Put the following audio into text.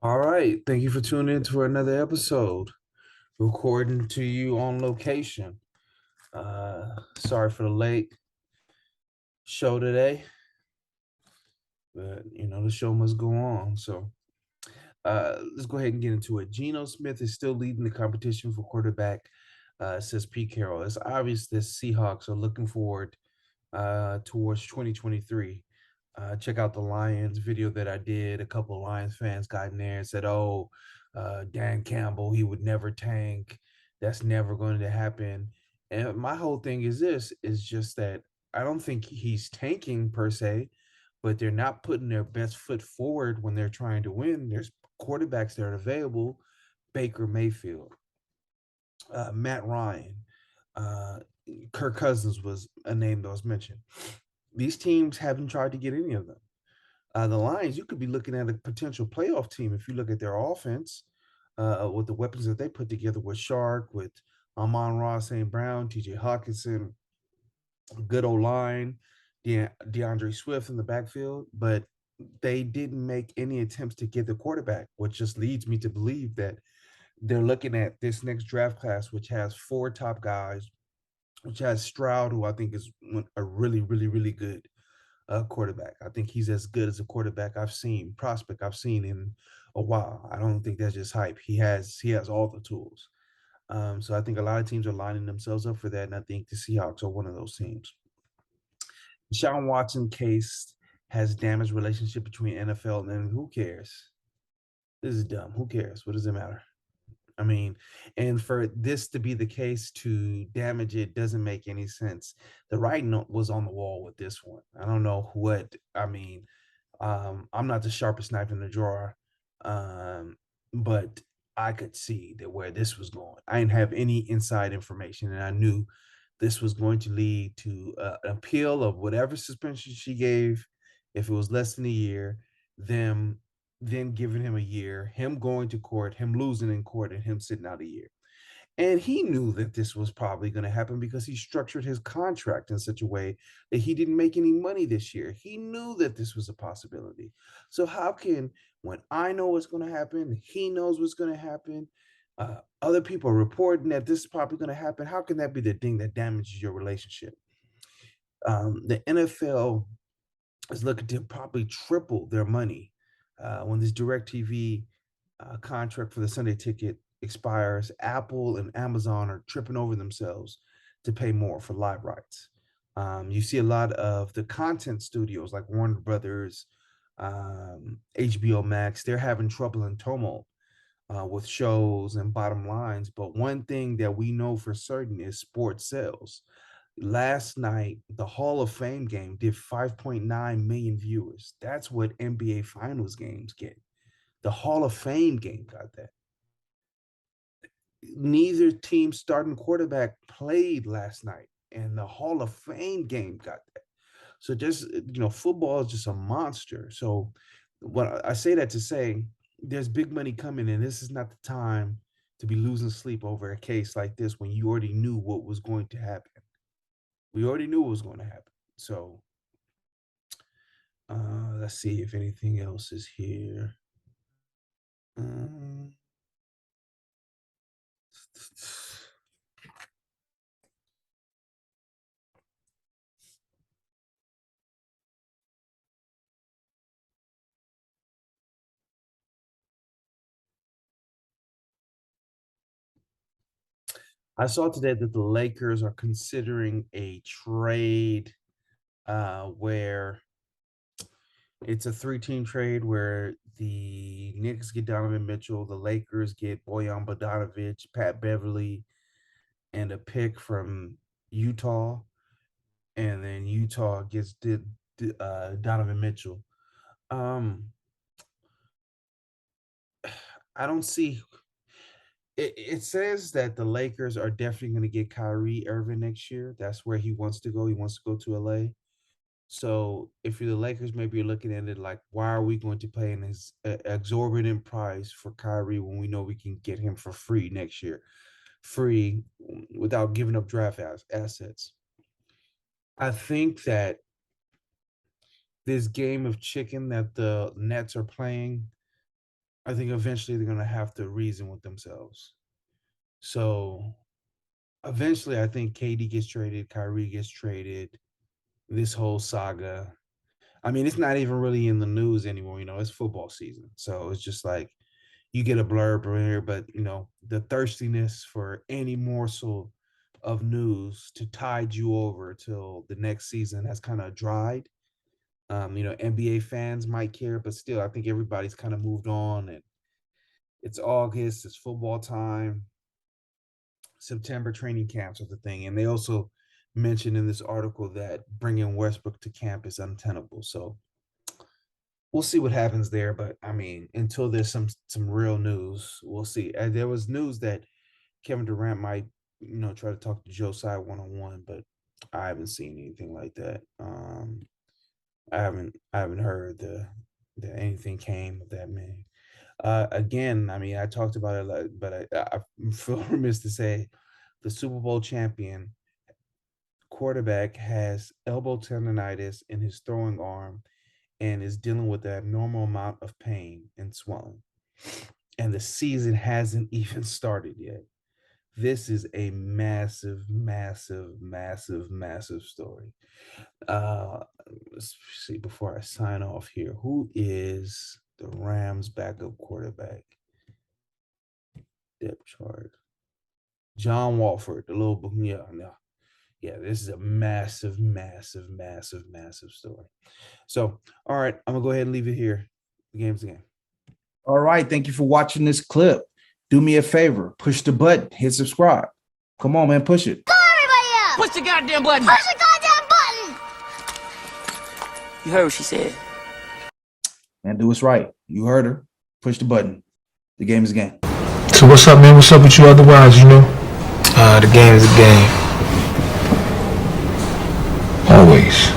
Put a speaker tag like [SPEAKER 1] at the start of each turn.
[SPEAKER 1] All right. Thank you for tuning in to another episode. Recording to you on location. Sorry for the late show today, but the show must go on. So let's go ahead and get into it. Geno Smith is still leading the competition for quarterback, says Pete Carroll. It's obvious that Seahawks are looking forward towards 2023. Check out the Lions video that I did. A couple of Lions fans got in there and said, "Oh, Dan Campbell, he would never tank. That's never going to happen." And my whole thing is just that I don't think he's tanking per se, but they're not putting their best foot forward when they're trying to win. There's quarterbacks that are available. Baker Mayfield, Matt Ryan, uh, Kirk Cousins was a name that was mentioned. These teams haven't tried to get any of them. The Lions, you could be looking at a potential playoff team if you look at their offense with the weapons that they put together with Shark, with Amon-Ra St. Brown, TJ Hawkinson, good old line, DeAndre Swift in the backfield, but they didn't make any attempts to get the quarterback, which just leads me to believe that they're looking at this next draft class, which has four top guys, which has Stroud, who I think is a really, really, really good quarterback. I think he's as good as a quarterback prospect I've seen in a while. I don't think that's just hype. He has all the tools. So I think a lot of teams are lining themselves up for that, and I think the Seahawks are one of those teams. Deshaun Watson case has damaged relationship between NFL and who cares? This is dumb. Who cares? What does it matter? I mean, and for this to be the case to damage it doesn't make any sense. The writing was on the wall with this one. I don't know what I mean. I'm not the sharpest knife in the drawer, um, but I could see that where this was going. I didn't have any inside information, and I knew this was going to lead to an appeal of whatever suspension she gave. If it was less than a year, them then giving him a year, him going to court, him losing in court, and him sitting out a year. And he knew that this was probably going to happen because he structured his contract in such a way that he didn't make any money this year. He knew that this was a possibility. So, how can, when I know what's going to happen, he knows what's going to happen, other people are reporting that this is probably going to happen, how can that be the thing that damages your relationship? The NFL is looking to probably triple their money when this DirecTV contract for the Sunday ticket expires. Apple and Amazon are tripping over themselves to pay more for live rights. You see a lot of the content studios like Warner Brothers, HBO Max, they're having trouble and tumult with shows and bottom lines. But one thing that we know for certain is sports sales. Last night, the Hall of Fame game did 5.9 million viewers. That's what NBA Finals games get. The Hall of Fame game got that. Neither team starting quarterback played last night, and the Hall of Fame game got that. So just football is just a monster. So what I say that to say, there's big money coming, and this is not the time to be losing sleep over a case like this when you already knew what was going to happen. We already knew what was going to happen. So let's see if anything else is here. Um, I saw today that the Lakers are considering a trade where it's a three-team trade where the Knicks get Donovan Mitchell, the Lakers get Bojan Bogdanovic, Pat Beverly, and a pick from Utah, and then Utah gets Donovan Mitchell. Um, I don't see. It says that the Lakers are definitely going to get Kyrie Irving next year. That's where he wants to go. He wants to go to LA. So if you're the Lakers, maybe you're looking at it like, why are we going to pay an exorbitant price for Kyrie when we know we can get him for free next year, free without giving up draft assets? I think that this game of chicken that the Nets are playing, I think eventually they're going to have to reason with themselves. So eventually, I think KD gets traded, Kyrie gets traded, this whole saga. I mean, it's not even really in the news anymore. It's football season. So it's just like you get a blurb here, but, the thirstiness for any morsel of news to tide you over till the next season has kind of dried. NBA fans might care, but still, I think everybody's kind of moved on. And it's August, it's football time. September training camps are the thing. And they also mentioned in this article that bringing Westbrook to camp is untenable. So we'll see what happens there. But I mean, until there's some real news, we'll see. And there was news that Kevin Durant might, try to talk to Joe Tsai one-on-one, but I haven't seen anything like that. I haven't heard that anything came of that, man. Again, I mean, I talked about it, but I feel remiss to say the Super Bowl champion quarterback has elbow tendonitis in his throwing arm and is dealing with an abnormal amount of pain and swelling. And the season hasn't even started yet. This is a massive, massive, massive, massive story. Let's see before I sign off here. Who is the Rams' backup quarterback? Depth chart. John Walford, the little yeah. This is a massive, massive, massive, massive story. So, all right, I'm gonna go ahead and leave it here. The game's the game.
[SPEAKER 2] All right, thank you for watching this clip. Do me a favor, push the button, hit subscribe. Come on, man, push it.
[SPEAKER 3] Go everybody up!
[SPEAKER 4] Push the goddamn button!
[SPEAKER 3] Push the goddamn button!
[SPEAKER 4] You heard what she said.
[SPEAKER 2] Man, do what's right. You heard her. Push the button. The game is a game.
[SPEAKER 5] So what's up, man? What's up with you otherwise, The game is a game. Always.